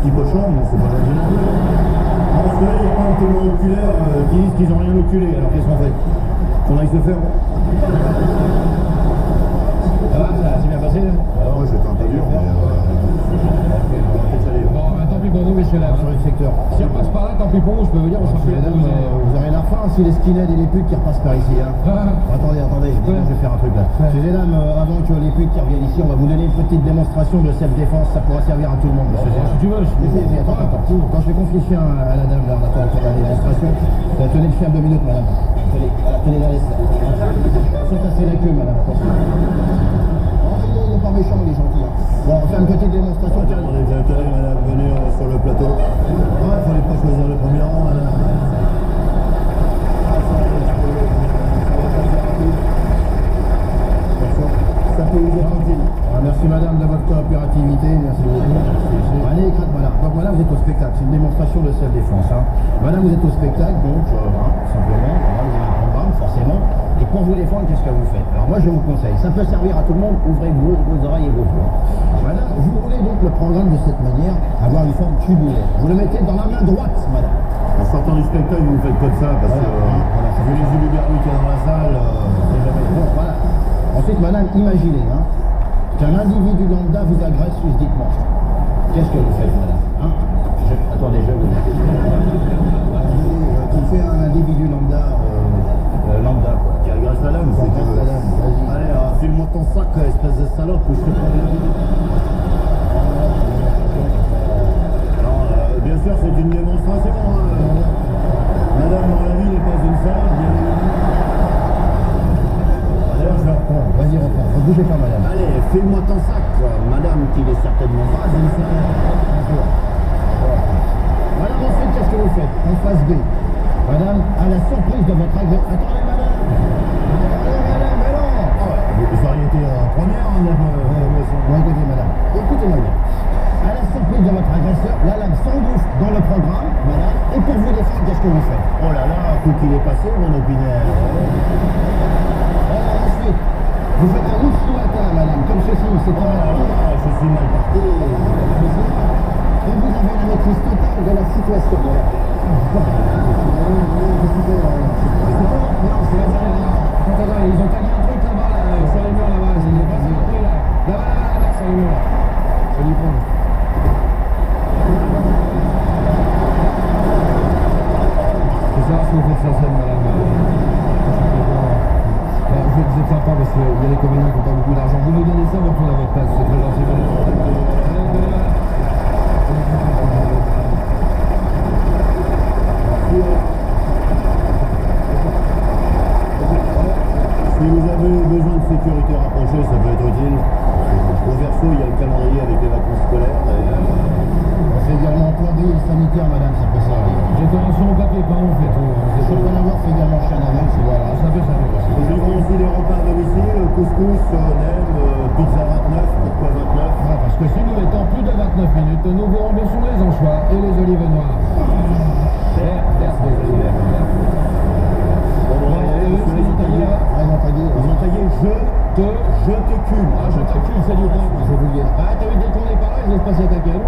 petits cochons, mais c'est pas la gênant. Parce que là, il y a plein de témoins oculaires qui disent qu'ils n'ont rien oculé, alors qu'est-ce qu'on fait? Qu'on aille se faire. Ça va, ça s'est bien passé là? Alors, ouais, j'étais un peu dur, mais Bon, tant pis pour nous, messieurs dames. sur le secteur. Si on passe par là, tant pis pour vous, je peux vous dire, on s'en fout. Vous avez la faim si les skinheads et les putes qui repassent par ici. Hein. Attendez, je vais faire un truc là. Monsieur les dames, avant que les putes qui reviennent ici, on va vous donner une petite démonstration de self-défense. Ça pourra servir à tout le monde, monsieur. Si tu veux, Attends. Quand je vais confier le chien à la dame, là, on attend la démonstration. Tenez le chien 2 minutes, madame. Tenez la laisse. Ça, c'est la queue, madame. Il n'est pas méchant, il est gentil. Hein. Bon, on fait une petite démonstration. Attendez, madame, venez sur le plateau. Ouais, il fallait pas choisir le premier rang, madame. Ça peut vous être utile. Merci madame de votre coopérativité, merci beaucoup. Allez, écrase madame. Donc madame, vous êtes au spectacle, c'est une démonstration de self-défense. Hein. Madame, vous êtes au spectacle, donc simplement, voilà, vous avez un programme, forcément. Et pour vous défendre, qu'est-ce que vous faites? Alors moi je vous conseille, ça peut servir à tout le monde, ouvrez vos oreilles et vos yeux. Madame, vous voulez donc le programme de cette manière, avoir une forme tubulaire. Vous le mettez dans la main droite, madame. En sortant du spectacle, vous faites comme ça, parce que vu les uluberlus qu'il y a dans la salle, c'est jamais bon. Voilà. Ensuite, madame, imaginez qu'un individu lambda vous agresse physiquement. Qu'est-ce que vous faites, madame? Attendez, je vous dis. Qui fait un individu lambda, quoi, qui agresse la dame, c'est que... Allez, file-moi ton sac, espèce de salope, ou je te prends bien sûr, c'est une démonstration. Madame, dans la vie n'est pas une salle, bien évidemment. D'ailleurs, je vais reprendre. Vas-y, reprends. Ne bougez pas, madame. Allez, file-moi ton sac, quoi. Madame, qui n'est certainement pas une salle. Madame, ensuite, qu'est-ce que vous faites? En face B. Madame, à la surprise de votre agresseur. Attendez, madame. Attendez, madame, mais non. Vous auriez été première, écoutez, madame. Écoutez-moi bien. À la surprise de votre agresseur, la lame s'engouffre dans le programme, madame, et pour vous défendre, qu'est-ce que vous faites? Oh là là, coup qu'il est passé, mon opinion. Ensuite, vous faites un ouf matin, madame, comme ceci, c'est pas mal. Je suis mal parti. Et vous avez la maîtrise totale de la situation. Attends, ils ont tagué un truc là-bas, sur les murs là-bas, c'est pas compris là. Là-bas, sur les murs là. Je lui prends. C'est ça ce que vous faites sur scène, madame. Vous êtes sympa parce qu'il y a des comédiens qui n'ont pas beaucoup d'argent. Vous nous donnez ça, on retourne à votre place. C'est très gentil. Si vous avez besoin de sécurité rapprochée, ça peut être utile. Au verso, il y a le calendrier avec les vacances scolaires. On fait également plomberie et sanitaire, madame, ça peut servir. Décoration au papier peint, on fait tout. Chopin-Avoir fait également chien d'avance, voilà. Ça fait. Nous livrons aussi des repas à domicile, couscous, nem, pizza 29, pourquoi 29? Parce que si nous mettons plus de 29 minutes, nous vous remboursons les anchois et les olives noires. Ils ont taillé je te cule. Ah, je te cule, c'est du bon. Je vous le dis. Ah, t'as vu, dès qu'on est par là, je laisse passer attaquer à nous.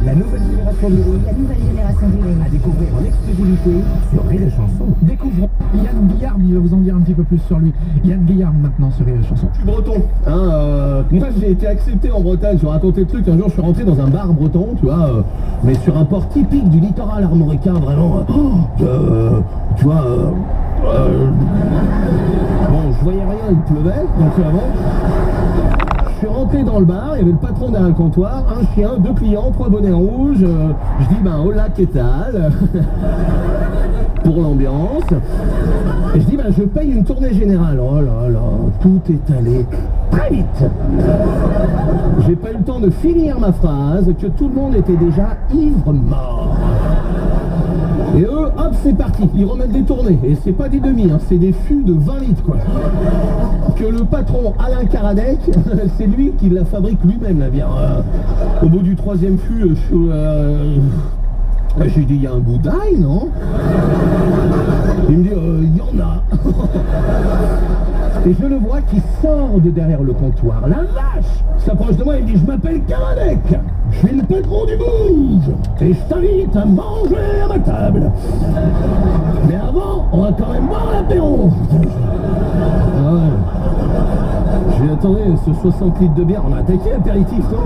La nouvelle génération du rire. La nouvelle génération du rire. À découvrir en exclusivité sur Rire et Chanson. Découvrons Yann Guillaume, il va vous en dire un petit peu plus sur lui. Yann Guillaume maintenant sur Rire et Chanson. Je suis breton, hein, moi j'ai été accepté en Bretagne, je vais raconter le truc, un jour je suis rentré dans un bar breton, tu vois, mais sur un port typique du littoral armoricain, vraiment, tu vois, bon, je voyais rien, il pleuvait, donc je suis rentré dans le bar, il y avait le patron derrière le comptoir, un chien, 2 clients, 3 bonnets rouges, je dis ben hola, qu'est-ce pour l'ambiance. Et je dis, ben, je paye une tournée générale. Oh là là, tout est allé très vite. J'ai pas eu le temps de finir ma phrase, que tout le monde était déjà ivre mort. Et eux, hop, c'est parti, ils remettent des tournées. Et c'est pas des demi, hein, c'est des fûts de 20 litres, quoi. Que le patron Alain Karadec, c'est lui qui la fabrique lui-même, la bière. Au bout du 3e fût, j'ai dit, il y a un goût d'ail, non? Il me dit, il y en a. Et je le vois qui sort de derrière le comptoir. La vache s'approche de moi et me dit, je m'appelle Karadec, je suis le patron du Bouge, et je t'invite à manger à ma table. Mais avant, on va quand même boire l'apéro. Ah ouais. Je lui ai dit, attendez, ce 60 litres de bière, on a attaqué l'apéritif, non?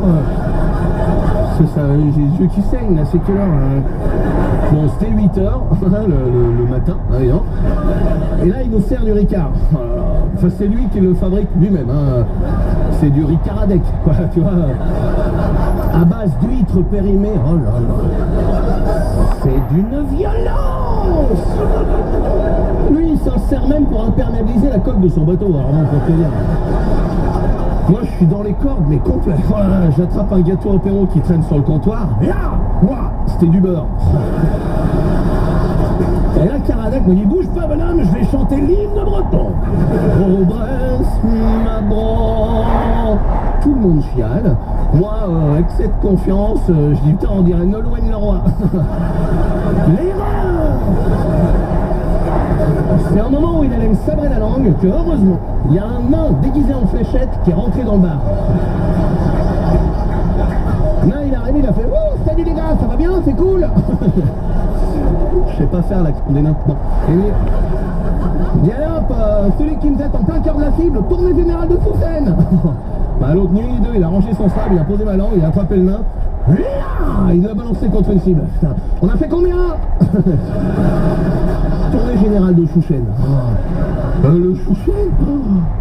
C'est ça, j'ai les yeux qui saignent, là, c'est quelle heure? Bon, c'était 8h, le matin, hein, et là, il nous sert du Ricard. Enfin, c'est lui qui le fabrique lui-même, hein. C'est du Ricaradec, quoi, tu vois, à base d'huîtres périmées, oh là là, c'est d'une violence. Lui, il s'en sert même pour imperméabiliser la coque de son bateau, alors bon, pour te dire. Moi, je suis dans les cordes, mais complet. Voilà, j'attrape un gâteau apéro qui traîne sur le comptoir. Et là, moi, c'était du beurre. Et là, Karadec me dit, bouge pas, madame, je vais chanter l'hymne breton. Oh, Bresse, ma bro. Tout le monde chiale. Moi, excès de confiance, je dis, putain, on dirait Nolwenn Leroy. Les reins. C'est un moment où il allait me sabrer la langue que, heureusement, il y a un nain déguisé en fléchette qui est rentré dans le bar. Là, il est arrivé, il a fait « Oh, salut les gars, ça va bien, c'est cool !» Je sais pas faire la des nains. Bon. Et il dit « Allez hop, celui qui me jette en plein cœur de la cible, tournée générale de Foussen !» Bah, l'autre nuit, il a rangé son sable, il a posé ma langue, il a attrapé le nain. Là, il l'a balancé contre une cible. Putain. On a fait combien? Tournée générale de Chouchen. Le Chouchen,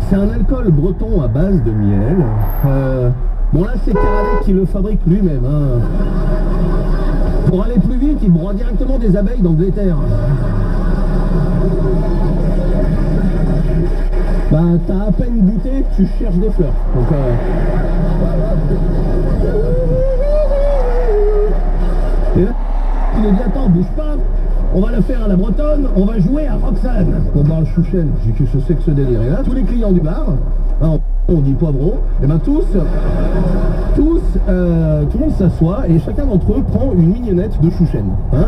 c'est un alcool breton à base de miel. Bon là, c'est Karadec qui le fabrique lui-même. Hein. Pour aller plus vite, il broie directement des abeilles d'Angleterre. Bah, t'as à peine goûté, tu cherches des fleurs. Donc, et là, il me dit, attends, bouge pas, on va le faire à la bretonne, on va jouer à Roxane. On parle Chouchen, je dis, qu'est-ce que c'est que ce délire? Et là, tous les clients du bar, hein, on dit poivron, et ben tout le monde s'assoit et chacun d'entre eux prend une mignonnette de Chouchen. Hein.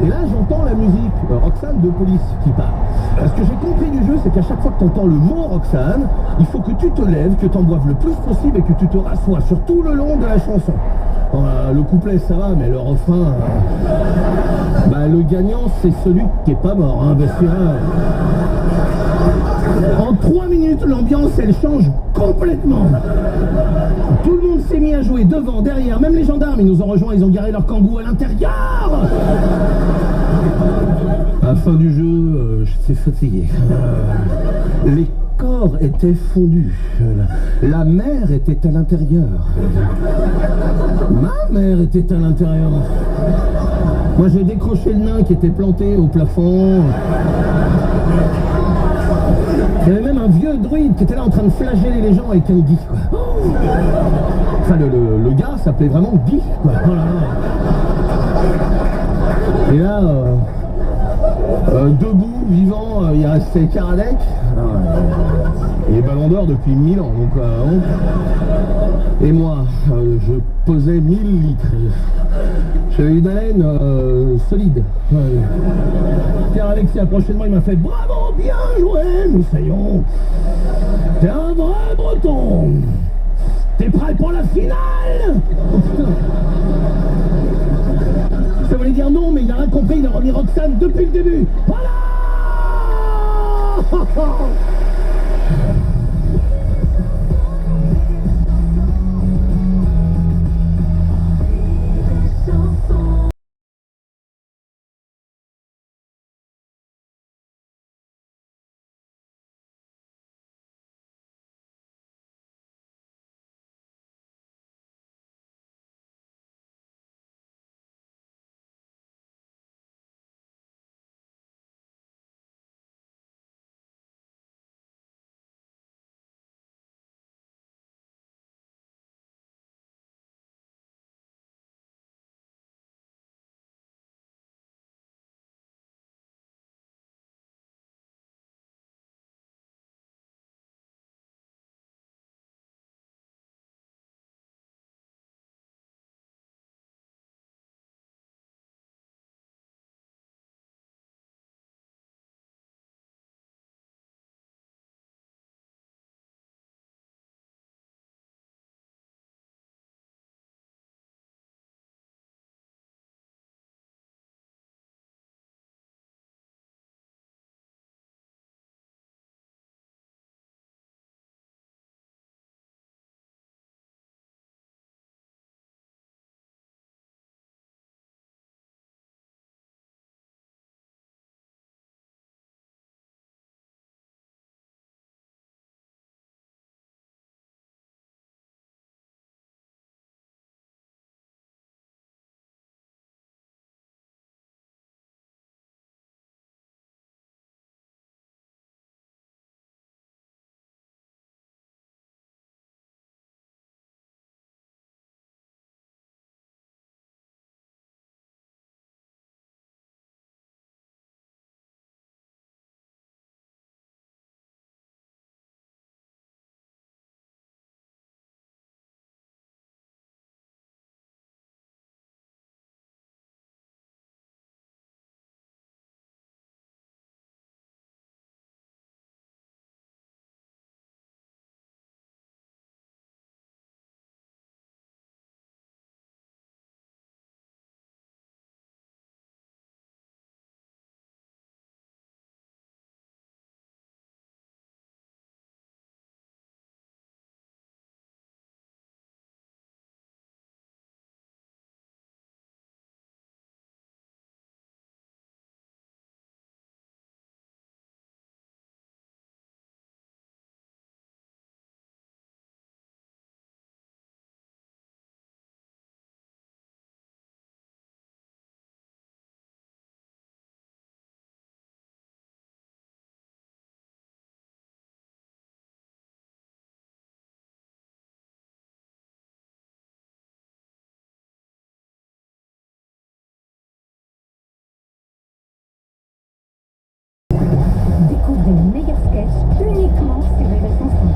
Et là, j'entends la musique Roxane de Police qui part. Ce que j'ai compris du jeu, c'est qu'à chaque fois que tu entends le mot Roxane, il faut que tu te lèves, que tu en boives le plus possible et que tu te rassoies sur tout le long de la chanson. Le couplet, ça va, mais le refrain... bah, le gagnant, c'est celui qui est pas mort, hein, parce que... en 3 minutes, l'ambiance, elle change complètement. Tout le monde s'est mis à jouer devant, derrière, même les gendarmes, ils nous ont rejoints, ils ont garé leur kangou à l'intérieur. À la fin du jeu, j'étais fatigué. Les corps étaient fondus. La mer était à l'intérieur. Ma mère était à l'intérieur. Moi, j'ai décroché le nain qui était planté au plafond. Il y avait même un vieux druide qui était là en train de flageller les gens avec un Guy, quoi. Enfin, le gars s'appelait vraiment Guy, quoi. Voilà. Et là, debout, vivant, il restait Karadec. Il est ballon d'or depuis 1000 ans, donc... Et moi, je pesais 1000 litres. J'avais une haleine solide. Karadec s'est approché de moi, il m'a fait « Bravo, bien joué, Moussaillon. T'es un vrai breton. T'es prêt pour la finale? Oh putain. Ça voulait dire non, mais il a rien compris, il a remis Roxane depuis le début. Voilà. Découvrez les meilleurs sketchs uniquement sur Rire et Chanson.